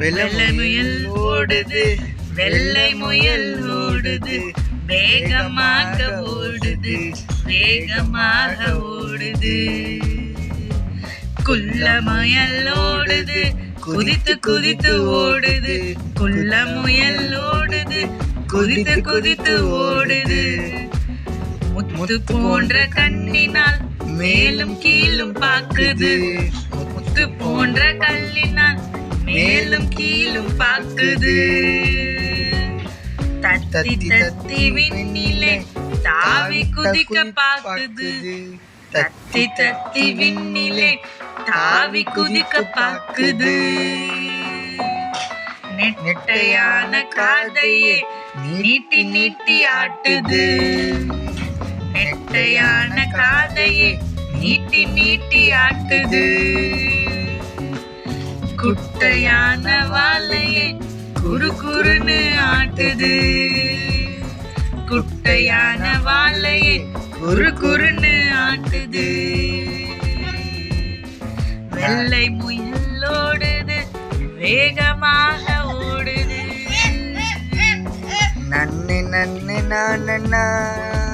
வெள்ளை முயல் ஓடுது, வெள்ளை முயல் ஓடுது, வேகமாக ஓடுது, வேகமாக ஓடுது. குள்ள முயல் ஓடுது, குதித்து குதித்து ஓடுது, குள்ள முயல் ஓடுது, குதித்து குதித்து ஓடுது. முத்து போன்ற கண்ணினால் மேலும் கீழும் பாக்குது, முத்து போன்ற கல்லினால் மேலும் கீழும் பாக்குது. தத்தி தத்தி விண்ணிலே தாவி குதிக்க பாக்குது, தத்தி தத்தி விண்ணிலே தாவி குதிக்க பாக்குது. நெட்டையான காதையே நீட்டி நீட்டி ஆட்டுது, நெட்டையான காதையே நீட்டி நீட்டி ஆட்டுது. குட்டையான வாழையே குறு குறுன்னு ஆட்டுது, குட்டையான வாழையே குறு குறுன்னு ஆட்டுது. வெள்ளை முயல் ஓடுது, வேகமாக ஓடுது. நன்னு நன்னு நான்